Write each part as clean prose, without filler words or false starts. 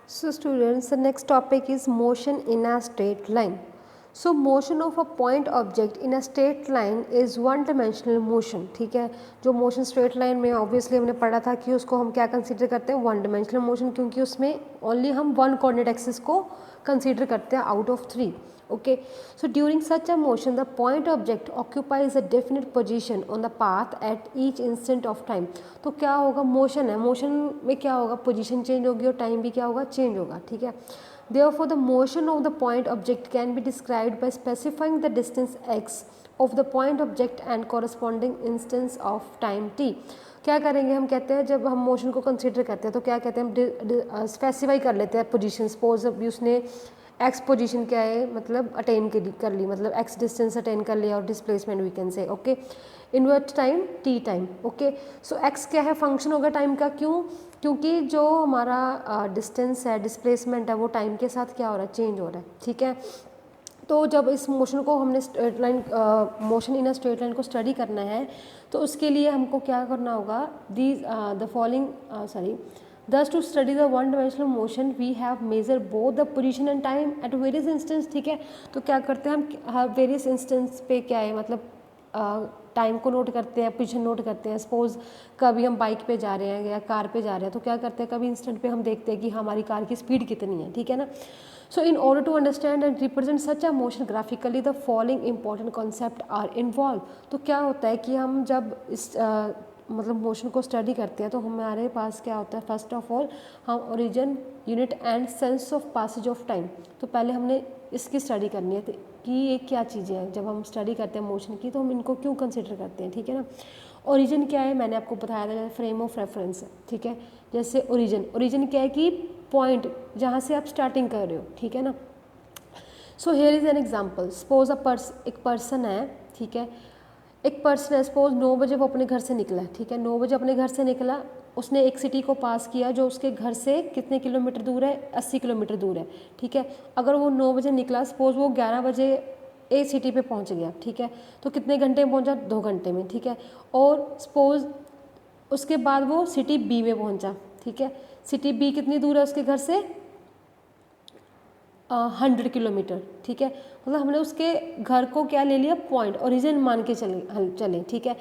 So students, the next topic is motion in a straight line. So motion of a point object in a straight line is one dimensional motion. ठीक है, जो motion straight line में obviously हमने पढ़ा था कि उसको हम क्या कंसीडर करते हैं, वन डिमेंशनल मोशन, क्योंकि उसमें ओनली हम वन कोऑर्डिनेट एक्सिस को कंसीडर करते हैं out of three. Okay, so during such a motion the point object occupies a definite position on the path at each instant of time. तो क्या होगा, motion है, मोशन में क्या होगा, पोजीशन चेंज होगी और टाइम भी क्या होगा, चेंज होगा. ठीक है, therefore the motion of the point object can be described by specifying the distance x of the point object and corresponding instance of time t. क्या करेंगे, हम कहते हैं जब हम मोशन को कंसीडर करते हैं तो क्या कहते हैं, हम स्पेसिफाई कर लेते हैं पोजीशन. सपोज अभी उसने एक्स पोजीशन क्या है, मतलब अटेन कर ली, मतलब एक्स डिस्टेंस अटेन कर लिया और displacement we can say. Okay, invert time T time. Okay, so X क्या है, फंक्शन होगा टाइम का. क्यों, क्योंकि जो हमारा डिस्टेंस है, डिस्प्लेसमेंट है, वो टाइम के साथ क्या हो रहा है, चेंज हो रहा है. ठीक है, तो जब इस मोशन को हमने straight line motion in a straight line को स्टडी करना है तो उसके लिए हमको क्या करना होगा, these the following Thus to study the one dimensional motion we have measured both the position and time at various instance. ठीक है, तो क्या करते हैं हम वेरियस इंस्टेंस पे क्या है, मतलब टाइम को नोट करते हैं, पोजीशन नोट करते हैं. सपोज कभी हम बाइक पे जा रहे हैं या कार पे जा रहे हैं तो क्या करते हैं, कभी इंस्टेंट पे हम देखते हैं कि हमारी कार की स्पीड कितनी है. ठीक है ना. So in order to understand and represent such a motion graphically the following important concept are involved. तो क्या होता है कि हम जब इस मतलब मोशन को स्टडी करते हैं तो हमारे पास क्या होता है, फर्स्ट ऑफ ऑल हम origin, unit and sense of passage of time. तो पहले हमने इसकी स्टडी करनी है कि ये क्या चीज़ें हैं. जब हम स्टडी करते हैं मोशन की तो हम इनको क्यों कंसिडर करते हैं. ठीक है ना. ओरिजिन क्या है, मैंने आपको बताया था, फ्रेम ऑफ रेफरेंस है. ठीक है, जैसे ओरिजिन क्या है कि पॉइंट जहाँ से आप स्टार्टिंग कर रहे हो. ठीक है ना. So here is an example. Suppose एक पर्सन है. ठीक है, एक पर्सन है, सपोज 9 बजे वो अपने घर से निकला. ठीक है, 9 बजे अपने घर से निकला, उसने एक सिटी को पास किया जो उसके घर से कितने किलोमीटर दूर है, 80 किलोमीटर दूर है. ठीक है, अगर वो 9 बजे निकला, सपोज वो 11 बजे ए सिटी पे पहुंच गया. ठीक है, तो कितने घंटे में पहुंचा, 2 घंटे में. ठीक है, और सपोज उसके बाद वो सिटी बी में पहुंचा. ठीक है, सिटी बी कितनी दूर है उसके घर से, 100 किलोमीटर. ठीक है, मतलब हमने उसके घर को क्या ले लिया, पॉइंट, ओरिजिन मान के चले. ठीक है,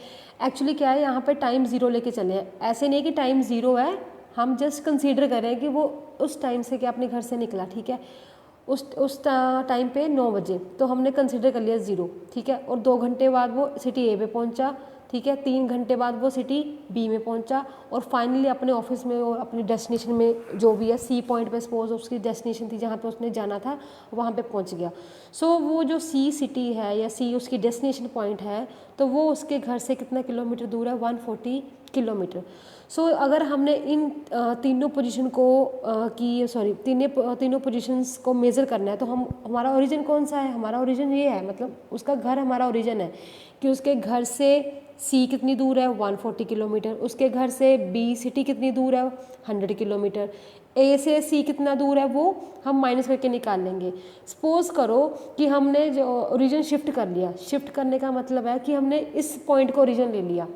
एक्चुअली क्या है, यहाँ पे टाइम ज़ीरो लेके चले हैं. ऐसे नहीं कि टाइम ज़ीरो है, हम जस्ट कंसीडर कर रहे हैं कि वो उस टाइम से क्या अपने घर से निकला. ठीक है, उस टाइम पे 9 बजे, तो हमने कंसीडर कर लिया ज़ीरो. ठीक है, और 2 घंटे बाद वो सिटी ए पे पहुँचा. ठीक है, 3 घंटे बाद वो सिटी बी में पहुंचा और फाइनली अपने ऑफिस में और अपनी डेस्टिनेशन में जो भी है, सी पॉइंट पे सपोज उसकी डेस्टिनेशन थी जहाँ पे उसने जाना था, वहाँ पे पहुंच गया. सो वो जो सी सिटी है या सी उसकी डेस्टिनेशन पॉइंट है, तो वो उसके घर से कितना किलोमीटर दूर है, 140 किलोमीटर. सो अगर हमने इन तीनों पोजीशन को तीनों पोजीशंस को मेज़र करना है तो हमारा ओरिजिन कौन सा है, हमारा ओरिजिन ये है, मतलब उसका घर हमारा ओरिजिन है कि उसके घर से सी कितनी दूर है, 140 किलोमीटर. उसके घर से बी सिटी कितनी दूर है, 100 किलोमीटर. ए से सी कितना दूर है वो हम माइनस करके निकाल लेंगे. सपोज करो कि हमने जो ओरिजिन शिफ्ट कर लिया. शिफ्ट करने का मतलब है कि हमने इस पॉइंट को ओरिजिन ले लिया.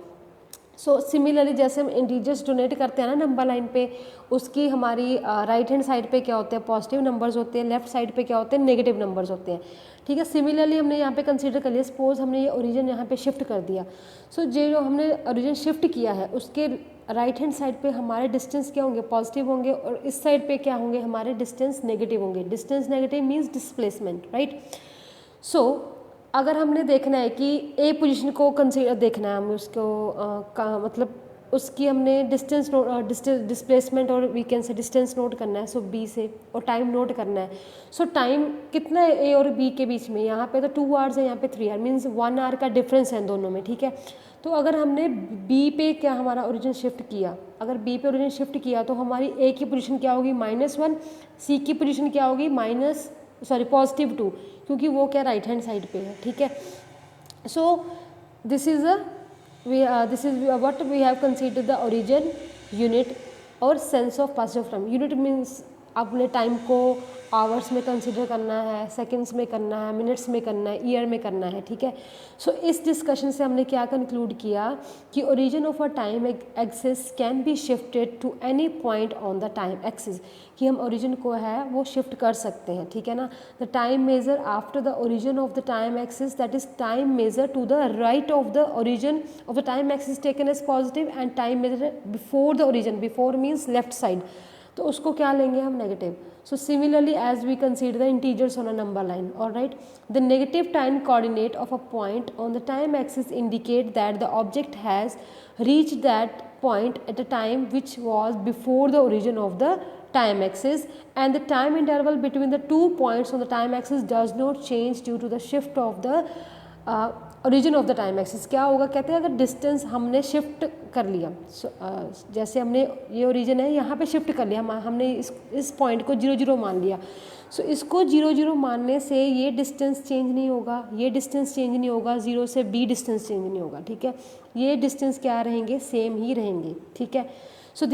सो सिमिलरली जैसे हम इंटीजर्स डोनेट करते हैं ना नंबर लाइन पे, उसकी हमारी राइट हैंड साइड पे क्या होते हैं, पॉजिटिव नंबर्स होते हैं, लेफ्ट साइड पे क्या होते हैं, नेगेटिव नंबर्स होते हैं. ठीक है, सिमिलरली हमने यहाँ पे कंसीडर कर लिया, सपोज हमने ये ओरिजिन यहाँ पे शिफ्ट कर दिया. सो जो हमने ओरिजिन शिफ्ट किया है उसके राइट हैंड साइड पे हमारे डिस्टेंस क्या होंगे, पॉजिटिव होंगे, और इस साइड पे क्या होंगे, हमारे डिस्टेंस नेगेटिव होंगे. Distance negative means displacement, right. So अगर हमने देखना है कि ए पोजीशन को कंसीडर देखना है, हमें उसको मतलब उसकी हमने डिस्प्लेसमेंट और we can say distance note करना है. सो बी से, और टाइम नोट करना है. सो टाइम कितना है ए और बी के बीच में, यहाँ पे तो 2 आवर्स है, यहाँ पे 3 आवर, मीन्स 1 आवर का डिफरेंस है दोनों में. ठीक है, तो अगर हमने बी पे क्या हमारा ओरिजिन शिफ्ट किया, अगर बी पे ओरिजिन शिफ्ट किया तो हमारी ए की पोजीशन क्या होगी, -1, सी की पोजीशन क्या होगी, +2, क्योंकि वो क्या राइट हैंड साइड पे है. ठीक है, so this is what we have considered the origin, unit और sense of passage of time. Unit means अपने टाइम को आवर्स में कंसिडर करना है, सेकंड्स में करना है, मिनट्स में करना है, ईयर में करना है, ठीक है। सो इस डिस्कशन से हमने क्या कंक्लूड किया कि origin of a time axis can be shifted to any point on the time axis, कि हम ओरिजिन को है वो शिफ्ट कर सकते हैं, ठीक है ना। The time measure after the origin of the time axis, that is time measure to the right of the origin of the time axis taken as positive, and time measure before the origin, before means left side, तो उसको क्या लेंगे हम, negative. So similarly, as we consider the integers on a number line, all right, the negative time coordinate of a point on the time axis indicate that the object has reached that point at a time which was before the origin of the time axis, and the time interval between the 2 points on the time axis does not change due to the shift of the origin of the time axis. क्या होगा, कहते हैं अगर distance हमने shift कर लिया, जैसे हमने ये ओरिजिन है यहाँ पे शिफ्ट कर लिया, हमने इस पॉइंट को 0 0 मान लिया, सो इसको 0 0 मानने से ये डिस्टेंस चेंज नहीं होगा, ये डिस्टेंस चेंज नहीं होगा, 0 से B डिस्टेंस चेंज नहीं होगा, ठीक है। ये डिस्टेंस क्या रहेंगे, सेम ही रहेंगे, ठीक है। So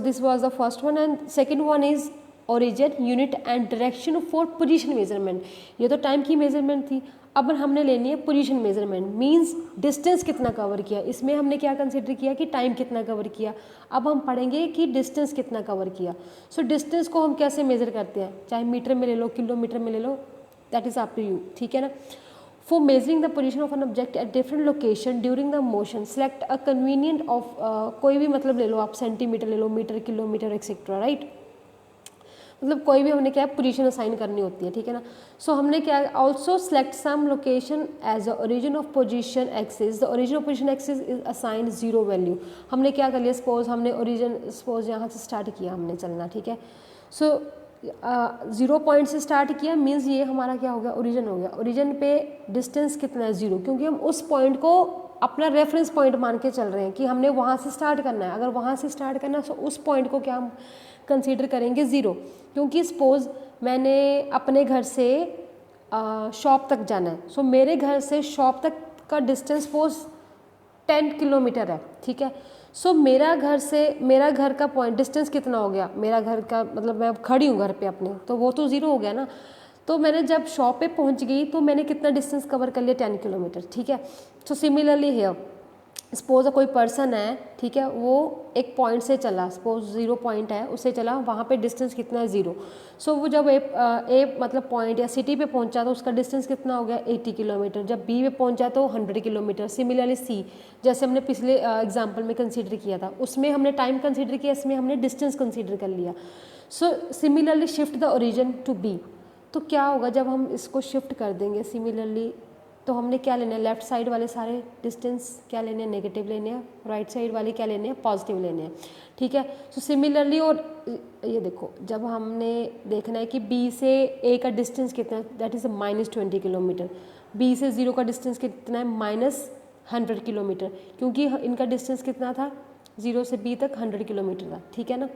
this was the first one, and second one is origin unit and direction for position measurement. ये तो टाइम की मेजरमेंट थी, अब हमने लेनी है पोजीशन मेजरमेंट, मींस डिस्टेंस कितना कवर किया। इसमें हमने क्या कंसीडर किया कि टाइम कितना कवर किया, अब हम पढ़ेंगे कि डिस्टेंस कितना कवर किया। सो डिस्टेंस को हम कैसे मेजर करते हैं, चाहे मीटर में ले लो, किलोमीटर में ले लो, that is up to you, ठीक है ना। For measuring the position of an object at different location during the motion, select a convenient of, कोई भी मतलब ले लो आप, सेंटीमीटर ले लो, मीटर, किलोमीटर एक्सेट्रा, राइट, मतलब कोई भी हमने क्या है पोजीशन असाइन करनी होती है, ठीक है ना। सो हमने क्या, also select some location as the origin of position axis, the origin of position axis is assigned 0 value. हमने क्या कर लिया, सपोज हमने ओरिजिन, सपोज यहाँ से स्टार्ट किया हमने चलना, ठीक है। सो 0 पॉइंट से स्टार्ट किया, मीन्स ये हमारा क्या हो गया, ओरिजिन हो गया। ओरिजिन पे डिस्टेंस कितना है, 0, क्योंकि हम उस पॉइंट को अपना रेफरेंस पॉइंट मान के चल रहे हैं कि हमने वहाँ से स्टार्ट करना है। अगर वहाँ से स्टार्ट करना है तो उस पॉइंट को क्या हम कंसीडर करेंगे, 0, क्योंकि सपोज मैंने अपने घर से शॉप तक जाना है, सो मेरे घर से शॉप तक का डिस्टेंस सपोज 10 किलोमीटर है, ठीक है। सो मेरा घर का पॉइंट डिस्टेंस कितना हो गया, मेरा घर का मतलब मैं अब खड़ी हूँ घर पे अपने, तो वो तो 0 हो गया ना। तो मैंने जब शॉप पे पहुँच गई तो मैंने कितना डिस्टेंस कवर कर लिया, 10 किलोमीटर, ठीक है। सो सिमिलरली हियर, सपोज कोई पर्सन है, ठीक है, वो एक पॉइंट से चला, सपोज 0 पॉइंट है, उससे चला, वहाँ पे डिस्टेंस कितना है, 0। सो वो जब ए मतलब पॉइंट या सिटी पे पहुँचा तो उसका डिस्टेंस कितना हो गया, 80 किलोमीटर। जब बी पे पहुँचा तो 100 किलोमीटर। सिमिलरली सी, जैसे हमने पिछले एग्जाम्पल में कंसीडर किया था, उसमें हमने टाइम कंसीडर किया, इसमें हमने डिस्टेंस कंसीडर कर लिया। So similarly shift the origin to B, तो क्या होगा जब हम इसको शिफ्ट कर देंगे सिमिलरली, तो हमने क्या लेना है, लेफ्ट साइड वाले सारे डिस्टेंस क्या लेने हैं, नेगेटिव लेने हैं, राइट साइड वाले क्या लेने हैं, पॉजिटिव लेने हैं, ठीक है। सो सिमिलरली, और ये देखो जब हमने देखना है कि बी से ए का डिस्टेंस कितना है, दैट इज़ -20 किलोमीटर। बी से 0 का डिस्टेंस कितना है, -100 किलोमीटर, क्योंकि इनका डिस्टेंस कितना था, 0 से बी तक 100 किलोमीटर था, ठीक है ना।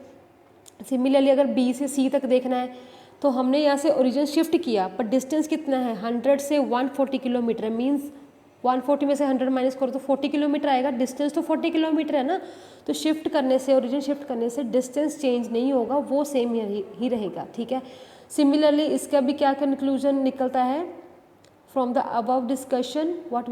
सिमिलरली अगर बी से सी तक देखना है तो हमने यहाँ से ओरिजिन शिफ्ट किया, पर डिस्टेंस कितना है, 100 से 140 किलोमीटर, मीन्स 140 में से 100 माइनस करो तो 40 किलोमीटर आएगा, डिस्टेंस तो 40 किलोमीटर है ना। तो शिफ्ट करने से, ओरिजिन शिफ्ट करने से डिस्टेंस चेंज नहीं होगा, वो सेम ही रहेगा, ठीक है। सिमिलरली इसका भी क्या कंक्लूजन निकलता है, from the above discussion what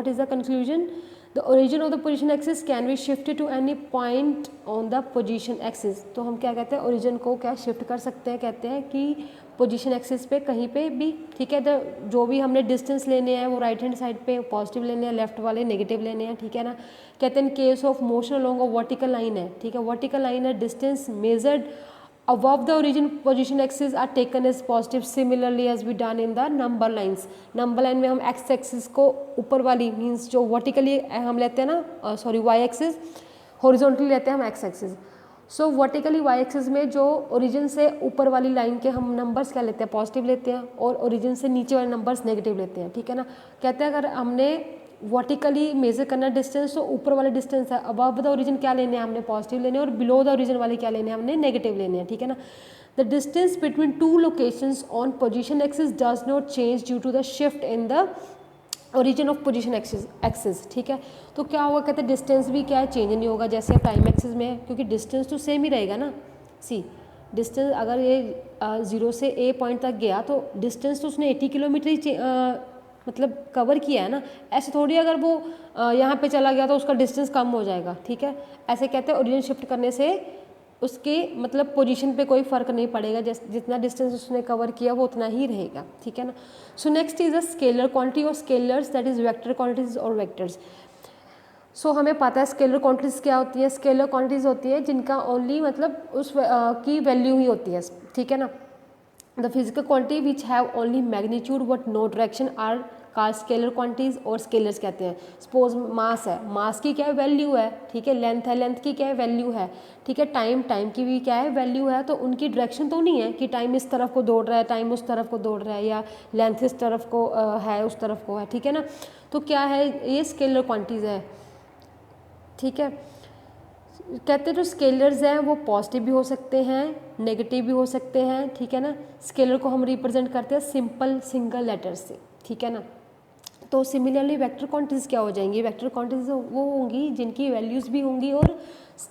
is the conclusion, the origin of the position axis can be shifted to any point on the position axis. तो हम क्या कहते हैं, ओरिजिन को क्या शिफ्ट कर सकते हैं, कहते हैं कि पोजीशन एक्सिस पे कहीं पे भी, ठीक है। तो जो भी हमने डिस्टेंस लेने हैं वो राइट हैंड साइड पे पॉजिटिव लेने हैं, लेफ्ट वाले नेगेटिव लेने हैं, ठीक है ना। कहते हैं in case of motion along a vertical line है, ठीक है, वर्टिकल लाइन है, distance measured above the origin position axis are taken as positive, similarly as we done in the number lines। Number line में हम x axis को ऊपर वाली means जो वर्टिकली हम लेते हैं ना, सॉरी y एक्सिस, हॉरिजॉन्टली लेते हैं हम x एक्सिस। सो वर्टिकली y एक्सिस में जो ओरिजिन से ऊपर वाली लाइन के हम नंबर्स क्या लेते हैं, पॉजिटिव लेते हैं, और ओरिजिन से नीचे वाले नंबर्स नेगेटिव लेते हैं, ठीक है ना। कहते हैं अगर हमने वर्टिकली मेजर करना डिस्टेंस, तो ऊपर वाले डिस्टेंस है, अबव द ओरिजिन क्या लेने हैं हमने, पॉजिटिव लेने हैं, और बिलो द ओरिजिन वाले क्या लेने हैं हमने, नेगेटिव लेने हैं, ठीक है ना। The distance between 2 locations on position axis does not change due to the shift in the origin of position axis, ठीक है। तो क्या होगा, कहते हैं डिस्टेंस भी क्या है, चेंज नहीं होगा जैसे टाइम एक्सिस में है, क्योंकि डिस्टेंस तो सेम ही रहेगा ना। सी डिस्टेंस अगर ये 0 से ए पॉइंट तक गया तो डिस्टेंस तो उसने 80 किलोमीटर ही मतलब कवर किया है ना। ऐसे थोड़ी अगर वो यहाँ पे चला गया तो उसका डिस्टेंस कम हो जाएगा, ठीक है। ऐसे कहते हैं ओरिजिन शिफ्ट करने से उसके मतलब पोजीशन पे कोई फ़र्क नहीं पड़ेगा, जितना डिस्टेंस उसने कवर किया वो उतना ही रहेगा, ठीक है ना। So next is a scalar quantity और scalars, that is vector quantities और वेक्टर्स। सो हमें पता है स्केलर क्वांटिटीज़ क्या होती है। स्केलर क्वांटिटीज़ होती है जिनका ओनली मतलब उस की वैल्यू ही होती है, ठीक है ना। The physical quantity which have only magnitude but no direction are called scalar quantities, और स्केलर्स कहते हैं। सपोज मास है, मास की क्या वैल्यू है, ठीक है। लेंथ है, लेंथ की क्या वैल्यू है, ठीक है। टाइम, टाइम की भी क्या है वैल्यू है। तो उनकी डायरेक्शन तो नहीं है कि टाइम इस तरफ को दौड़ रहा है, टाइम उस तरफ को दौड़ रहा है, या लेंथ इस तरफ को है उस तरफ को है, ठीक है ना। तो क्या है, ये स्केलर क्वांटिटीज है, ठीक है। कहते हैं जो स्केलर्स हैं वो पॉजिटिव भी हो सकते हैं, नेगेटिव भी हो सकते हैं, ठीक है ना। स्केलर को हम रिप्रेजेंट करते हैं सिंपल सिंगल लेटर से, ठीक है ना। तो सिमिलरली वेक्टर क्वांटिटीज़ क्या हो जाएंगी, वेक्टर क्वांटिटीज़ वो होंगी जिनकी वैल्यूज़ भी होंगी और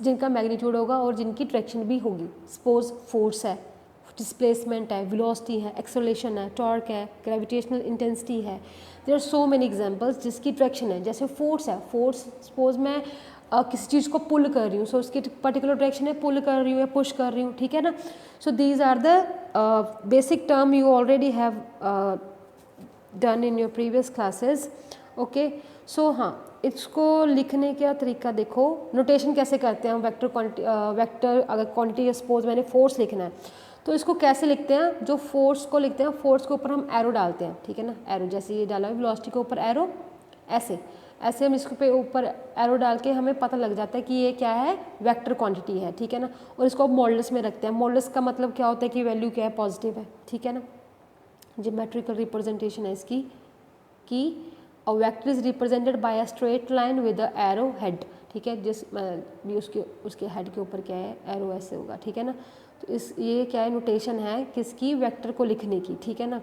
जिनका मैग्नीट्यूड होगा और जिनकी डायरेक्शन भी होगी। सपोज फोर्स है, डिस्प्लेसमेंट है, वेलोसिटी है, एक्सेलरेशन है, टॉर्क है, ग्रेविटेशनल इंटेंसिटी है। There are so many examples जिसकी डायरेक्शन है। जैसे फोर्स है, फोर्स सपोज मैं किसी चीज़ को पुल कर रही हूँ, सो उसकी पर्टिकुलर डायरेक्शन है, पुल कर रही हूँ या पुश कर रही हूँ, ठीक है ना। So these are the basic term you already have done in your previous classes, okay. So हाँ, इसको लिखने का तरीका देखो, नोटेशन कैसे करते हैं हम। वेक्टर अगर क्वांटिटी सपोज मैंने फोर्स लिखना है तो इसको कैसे लिखते हैं, जो फोर्स को लिखते हैं, फोर्स के ऊपर हम एरो डालते हैं, ठीक है ना। एरो जैसे ये डाला है वेलोसिटी के ऊपर एरो, ऐसे ऐसे हम इसके पे ऊपर एरो डाल के हमें पता लग जाता है कि ये क्या है, वेक्टर क्वांटिटी है, ठीक है ना। और इसको मॉडुलस में रखते हैं। मॉडुलस का मतलब क्या होता है कि वैल्यू क्या है, पॉजिटिव है, ठीक है ना। ज्योमेट्रिकल रिप्रेजेंटेशन है इसकी कि a vector is represented by a straight line with a arrow head, ठीक है। जिस भी उसके हेड के ऊपर क्या है, एरो ऐसे होगा, ठीक है ना। तो ये क्या है, नोटेशन है किसकी, वेक्टर को लिखने की, ठीक है ना।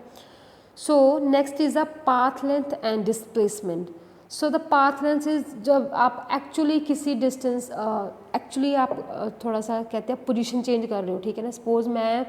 So next is a path length and displacement. So the path length is जब आप एक्चुअली किसी डिस्टेंस एक्चुअली आप थोड़ा सा कहते हैं पोजीशन चेंज कर रहे हो, ठीक है ना। सपोज मैं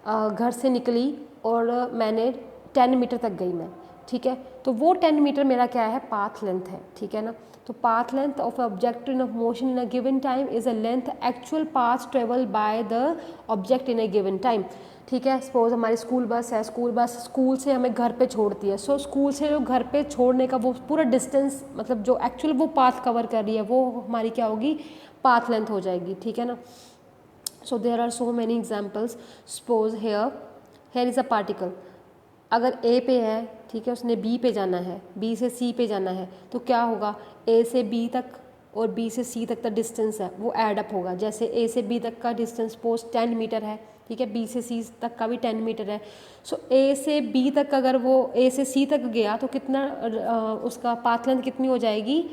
घर से निकली और मैंने 10 मीटर तक गई मैं, ठीक है। तो वो 10 मीटर मेरा क्या है, पाथ लेंथ है, ठीक है ना। तो path length of object in motion in a given time is a length actual path travel by the object in a given time, ठीक है। सपोज हमारी स्कूल बस है, स्कूल बस स्कूल से हमें घर पे छोड़ती है। सो स्कूल से जो घर पे छोड़ने का वो पूरा डिस्टेंस, मतलब जो एक्चुअल वो पाथ कवर कर रही है वो हमारी क्या होगी, पाथ लेंथ हो जाएगी, ठीक है ना। So there are so many examples. Suppose here is a particle, अगर ए पे है, ठीक है, उसने बी पे जाना है, बी से सी पे जाना है, तो क्या होगा, ए से बी तक और बी से सी तक का डिस्टेंस है वो ऐड अप होगा। जैसे ए से बी तक का डिस्टेंस सपोज 10 मीटर है, ठीक है, बी से सी तक का भी 10 मीटर है। सो ए से बी तक अगर वो ए से सी तक गया तो कितना उसका पाथ लेंथ कितनी हो जाएगी,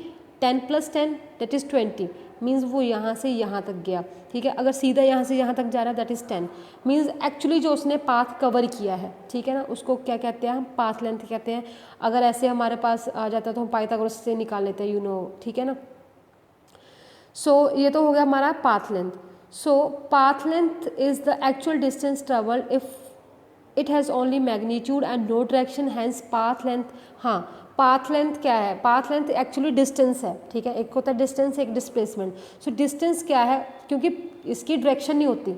10 + 10 दैट इज़ 20, मीन्स वो यहाँ से यहाँ तक गया, ठीक है। अगर सीधा यहाँ से यहाँ तक जा रहा है दैट इज़ 10, मीन्स एक्चुअली जो उसने पाथ कवर किया है, ठीक है ना, उसको क्या कहते हैं, हम पाथ लेंथ कहते हैं। अगर ऐसे हमारे पास आ जाता है तो हम पाइथागोरस से निकाल लेते हैं, यू नो, ठीक है ना। सो ये तो हो गया हमारा path length. So path length is the actual distance travelled if it has only magnitude and no direction, hence path length. हाँ, पाथ लेंथ क्या है, पाथ लेंथ एक्चुअली डिस्टेंस है, ठीक है। एक होता है डिस्टेंस, एक डिस्प्लेसमेंट। सो डिस्टेंस क्या है, क्योंकि इसकी डायरेक्शन नहीं होती,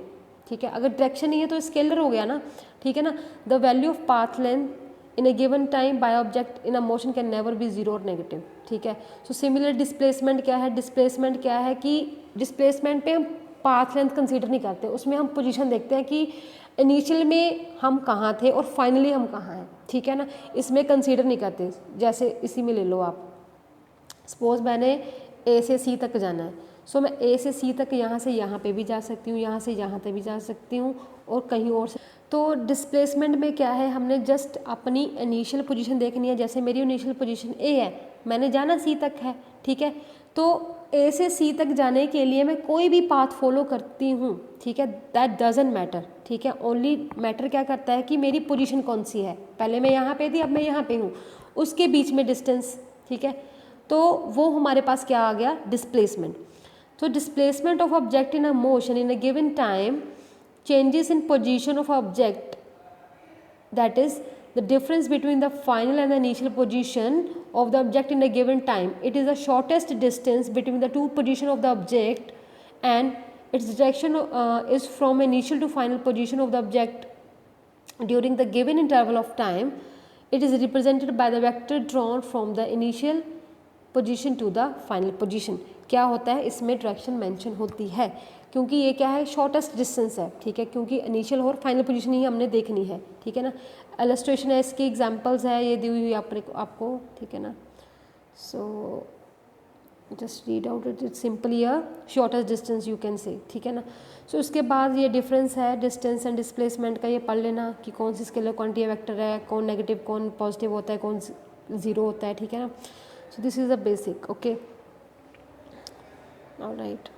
ठीक है। अगर डायरेक्शन नहीं है तो स्केलर हो गया ना, ठीक है ना। The value of path length in a given time by object in a motion can never be zero और नेगेटिव, ठीक है। सो सिमिलर डिस्प्लेसमेंट क्या है, डिस्प्लेसमेंट क्या है कि डिस्प्लेसमेंट पे हम पाथ लेंथ कंसीडर नहीं करते, उसमें हम पोजीशन देखते हैं कि इनिशियल में हम कहाँ थे और फाइनली हम कहाँ हैं, ठीक है ना। इसमें कंसीडर नहीं करते। जैसे इसी में ले लो आप, सपोज मैंने ए से सी तक जाना है, सो मैं ए से सी तक यहाँ से यहाँ पे भी जा सकती हूँ, यहाँ से यहाँ तक भी जा सकती हूँ और कहीं और से। तो डिस्प्लेसमेंट में क्या है, हमने जस्ट अपनी इनिशियल पोजीशन देखनी है। जैसे मेरी इनिशियल पोजीशन ए है, मैंने जाना सी तक है, ठीक है। तो ए से सी तक जाने के लिए मैं कोई भी पाथ फॉलो करती हूँ, ठीक है, दैट डजंट मैटर, ठीक है। ओनली मैटर क्या करता है कि मेरी पोजीशन कौन सी है, पहले मैं यहाँ पे थी अब मैं यहाँ पे हूँ, उसके बीच में डिस्टेंस, ठीक है, तो वो हमारे पास क्या आ गया, डिस्प्लेसमेंट। तो displacement of object in a motion in a given time changes in position of object, that is the difference between the final and the initial position of the object in a given time. It is the shortest distance between the two position of the object and its direction is from initial to final position of the object during the given interval of time. It is represented by the vector drawn from the initial position to the final position. क्या होता है, इसमें direction mention होती है, क्योंकि ये क्या है, शॉर्टेस्ट डिस्टेंस है, ठीक है, क्योंकि इनिशियल और फाइनल पोजीशन ही हमने देखनी है, ठीक है ना। इलस्ट्रेशन है, इसकी एग्जांपल्स है, ये दी हुई आपको, ठीक है ना। So just read out it simply a shortest distance you can say, ठीक है ना। सो उसके बाद ये डिफरेंस है डिस्टेंस एंड डिस्प्लेसमेंट का, ये पढ़ लेना कि कौन सी स्केलर क्वांटिटी वेक्टर है, कौन नेगेटिव कौन पॉजिटिव होता है, कौन जीरो होता है, ठीक है ना। So this is the basic, okay, all right.